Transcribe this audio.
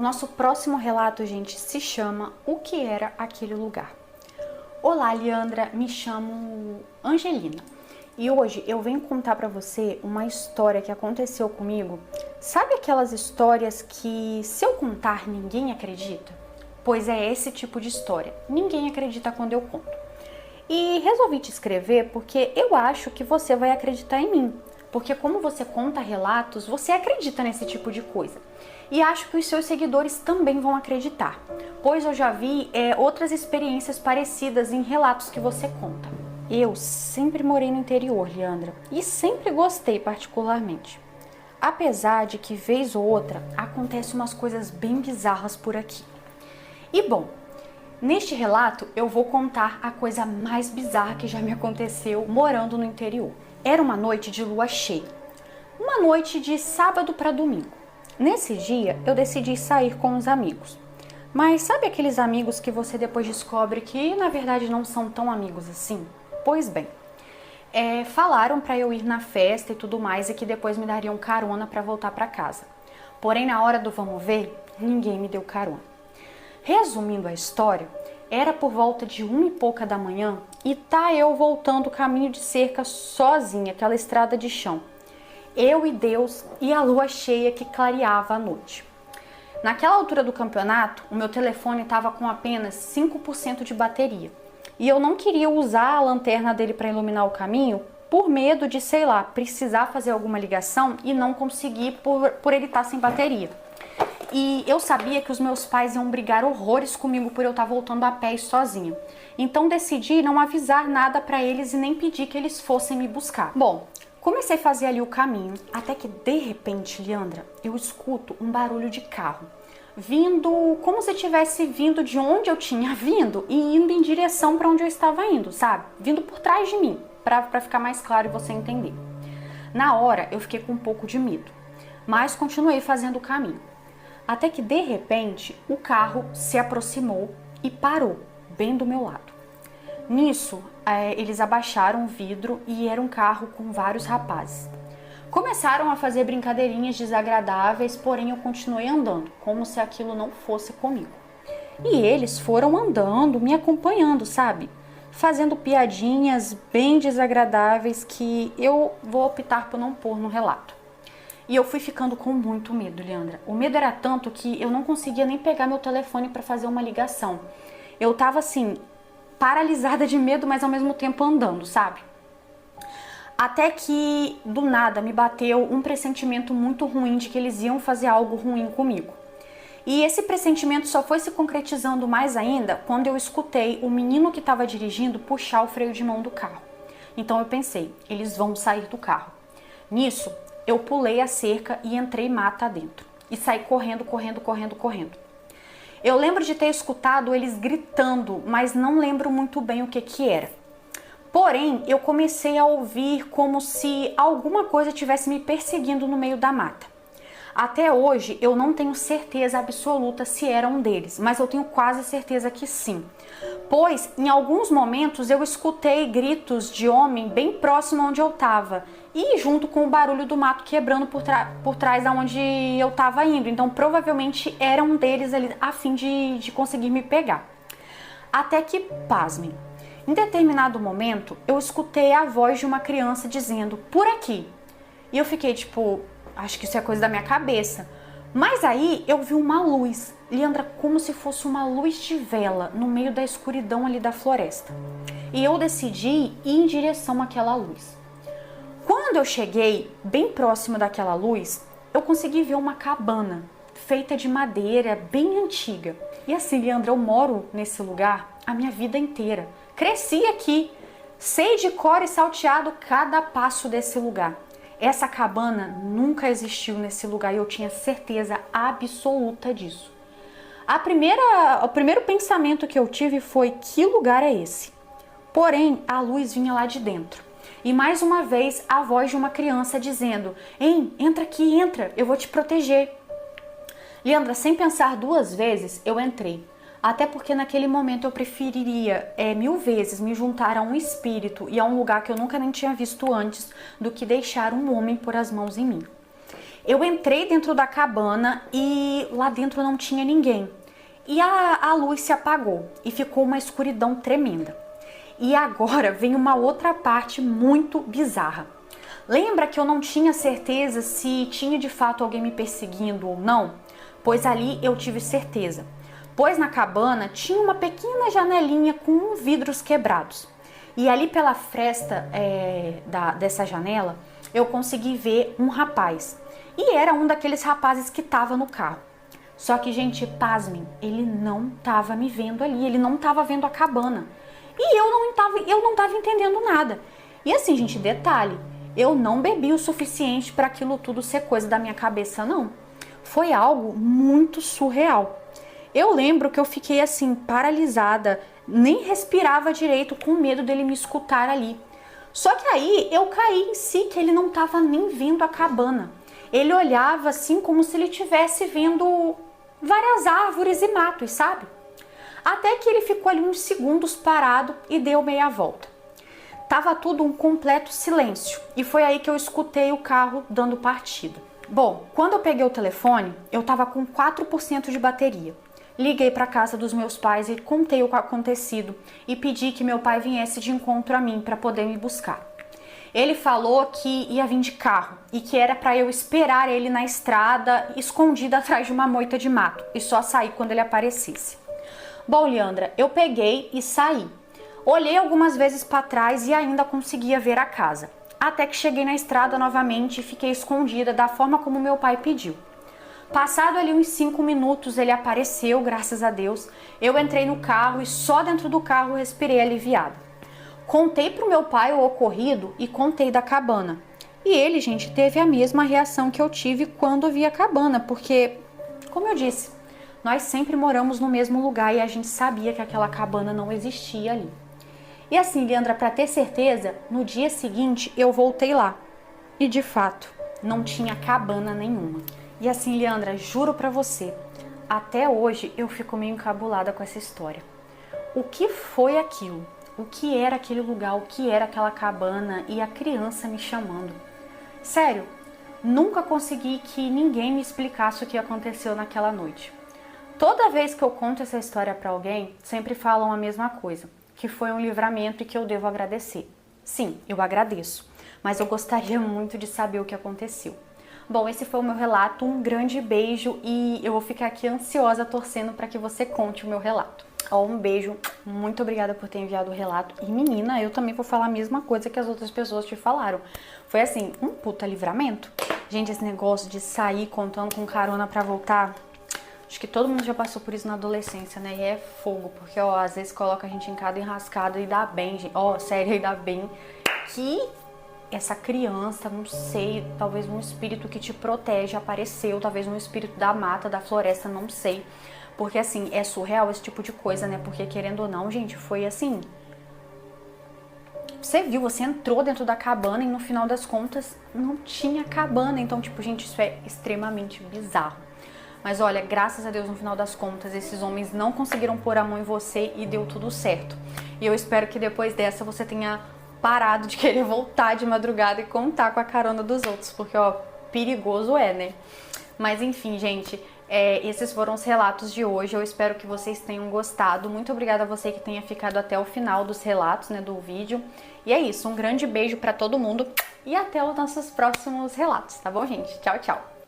Nosso próximo relato, gente, se chama O que era aquele lugar? Olá, Leandra, me chamo Angelina e hoje eu venho contar pra você uma história que aconteceu comigo. Sabe aquelas histórias que se eu contar ninguém acredita? Pois é esse tipo de história, ninguém acredita quando eu conto. E resolvi te escrever porque eu acho que você vai acreditar em mim. Porque como você conta relatos, você acredita nesse tipo de coisa. E acho que os seus seguidores também vão acreditar, pois eu já vi outras experiências parecidas em relatos que você conta. Eu sempre morei no interior, Leandra, e sempre gostei particularmente. Apesar de que vez ou outra acontecem umas coisas bem bizarras por aqui. E bom, neste relato eu vou contar a coisa mais bizarra que já me aconteceu morando no interior. Era uma noite de lua cheia, uma noite de sábado para domingo. Nesse dia eu decidi sair com os amigos. Mas sabe aqueles amigos que você depois descobre que na verdade não são tão amigos assim? Pois bem, falaram para eu ir na festa e tudo mais e que depois me dariam carona para voltar para casa. Porém, na hora do vamos ver, ninguém me deu carona. Resumindo a história, era por volta de 1h pouca da manhã e tá eu voltando o caminho de cerca sozinha, aquela estrada de chão. Eu e Deus e a lua cheia que clareava a noite. Naquela altura do campeonato, o meu telefone estava com apenas 5% de bateria. E eu não queria usar a lanterna dele para iluminar o caminho por medo de, sei lá, precisar fazer alguma ligação e não conseguir por ele estar sem bateria. E eu sabia que os meus pais iam brigar horrores comigo por eu estar voltando a pé e sozinha. Então decidi não avisar nada para eles e nem pedir que eles fossem me buscar. Bom, comecei a fazer ali o caminho, até que de repente, Leandra, eu escuto um barulho de carro. Vindo como se tivesse vindo de onde eu tinha vindo e indo em direção para onde eu estava indo, sabe? Vindo por trás de mim, para ficar mais claro e você entender. Na hora eu fiquei com um pouco de medo, mas continuei fazendo o caminho. Até que de repente o carro se aproximou e parou bem do meu lado. Nisso, eles abaixaram o vidro e era um carro com vários rapazes. Começaram a fazer brincadeirinhas desagradáveis, porém eu continuei andando, como se aquilo não fosse comigo. E eles foram andando, me acompanhando, sabe? Fazendo piadinhas bem desagradáveis que eu vou optar por não pôr no relato. E eu fui ficando com muito medo, Leandra. O medo era tanto que eu não conseguia nem pegar meu telefone para fazer uma ligação. Eu tava assim, paralisada de medo, mas ao mesmo tempo andando, sabe? Até que, do nada, me bateu um pressentimento muito ruim de que eles iam fazer algo ruim comigo. E esse pressentimento só foi se concretizando mais ainda quando eu escutei o menino que estava dirigindo puxar o freio de mão do carro. Então eu pensei, eles vão sair do carro. Nisso, eu pulei a cerca e entrei mata dentro. E saí correndo. Eu lembro de ter escutado eles gritando, mas não lembro muito bem o que era. Porém, eu comecei a ouvir como se alguma coisa estivesse me perseguindo no meio da mata. Até hoje, eu não tenho certeza absoluta se era um deles, mas eu tenho quase certeza que sim. Pois, em alguns momentos, eu escutei gritos de homem bem próximo onde eu estava. E junto com o barulho do mato quebrando por trás de onde eu estava indo. Então, provavelmente, era um deles ali a fim de conseguir me pegar. Até que, pasmem, em determinado momento, eu escutei a voz de uma criança dizendo, por aqui. E eu fiquei tipo, acho que isso é coisa da minha cabeça. Mas aí eu vi uma luz, Leandra, como se fosse uma luz de vela no meio da escuridão ali da floresta. E eu decidi ir em direção àquela luz. Quando eu cheguei bem próximo daquela luz, eu consegui ver uma cabana feita de madeira bem antiga. E assim, Leandra, eu moro nesse lugar a minha vida inteira. Cresci aqui, sei de cor e salteado cada passo desse lugar. Essa cabana nunca existiu nesse lugar e eu tinha certeza absoluta disso. O primeiro pensamento que eu tive foi, que lugar é esse? Porém, a luz vinha lá de dentro. E mais uma vez, a voz de uma criança dizendo, ei, entra aqui, entra, eu vou te proteger. Leandra, sem pensar duas vezes, eu entrei. Até porque naquele momento eu preferiria 1000 vezes me juntar a um espírito e a um lugar que eu nunca nem tinha visto antes do que deixar um homem pôr as mãos em mim. Eu entrei dentro da cabana e lá dentro não tinha ninguém. E a luz se apagou e ficou uma escuridão tremenda. E agora vem uma outra parte muito bizarra. Lembra que eu não tinha certeza se tinha de fato alguém me perseguindo ou não? Pois ali eu tive certeza. Pois na cabana tinha uma pequena janelinha com vidros quebrados. E ali pela fresta dessa janela eu consegui ver um rapaz. E era um daqueles rapazes que estava no carro. Só que, gente, pasmem, ele não estava me vendo ali, ele não estava vendo a cabana. E eu não estava entendendo nada. E assim, gente, detalhe, eu não bebi o suficiente para aquilo tudo ser coisa da minha cabeça, não. Foi algo muito surreal. Eu lembro que eu fiquei assim, paralisada, nem respirava direito com medo dele me escutar ali. Só que aí eu caí em si que ele não estava nem vendo a cabana. Ele olhava assim como se ele estivesse vendo várias árvores e matos, sabe? Até que ele ficou ali uns segundos parado e deu meia volta. Tava tudo um completo silêncio e foi aí que eu escutei o carro dando partida. Bom, quando eu peguei o telefone, eu tava com 4% de bateria. Liguei para casa dos meus pais e contei o acontecido e pedi que meu pai viesse de encontro a mim para poder me buscar. Ele falou que ia vir de carro e que era para eu esperar ele na estrada, escondida atrás de uma moita de mato e só sair quando ele aparecesse. Bom, Leandra, eu peguei e saí. Olhei algumas vezes para trás e ainda conseguia ver a casa. Até que cheguei na estrada novamente e fiquei escondida da forma como meu pai pediu. Passado ali uns 5 minutos ele apareceu, graças a Deus. Eu entrei no carro e só dentro do carro respirei aliviada. Contei pro meu pai o ocorrido e contei da cabana. E ele, gente, teve a mesma reação que eu tive quando vi a cabana, porque, como eu disse, nós sempre moramos no mesmo lugar e a gente sabia que aquela cabana não existia ali. E assim, Leandra, para ter certeza, no dia seguinte eu voltei lá. E de fato, não tinha cabana nenhuma. E assim, Leandra, juro pra você, até hoje eu fico meio encabulada com essa história. O que foi aquilo? O que era aquele lugar? O que era aquela cabana? E a criança me chamando? Sério, nunca consegui que ninguém me explicasse o que aconteceu naquela noite. Toda vez que eu conto essa história pra alguém, sempre falam a mesma coisa, que foi um livramento e que eu devo agradecer. Sim, eu agradeço, mas eu gostaria muito de saber o que aconteceu. Bom, esse foi o meu relato, um grande beijo e eu vou ficar aqui ansiosa torcendo para que você conte o meu relato. Ó, um beijo, muito obrigada por ter enviado o relato. E menina, eu também vou falar a mesma coisa que as outras pessoas te falaram. Foi assim, um puta livramento. Gente, esse negócio de sair contando com carona pra voltar, acho que todo mundo já passou por isso na adolescência, né? E é fogo, porque ó, às vezes coloca a gente em cada enrascada e dá bem, gente. Ó, sério, e dá bem que essa criança, não sei, talvez um espírito que te protege apareceu, talvez um espírito da mata, da floresta, não sei. Porque assim, é surreal esse tipo de coisa, né? Porque querendo ou não, gente, foi assim. Você viu, você entrou dentro da cabana e no final das contas não tinha cabana. Então, tipo, gente, isso é extremamente bizarro. Mas olha, graças a Deus, no final das contas, esses homens não conseguiram pôr a mão em você e deu tudo certo. E eu espero que depois dessa você tenha parado de querer voltar de madrugada e contar com a carona dos outros, porque ó, perigoso é, né? Mas enfim, gente, esses foram os relatos de hoje. Eu espero que vocês tenham gostado. Muito obrigada a você que tenha ficado até o final dos relatos, né, do vídeo. E é isso, um grande beijo pra todo mundo e até os nossos próximos relatos, tá bom, gente? Tchau, tchau!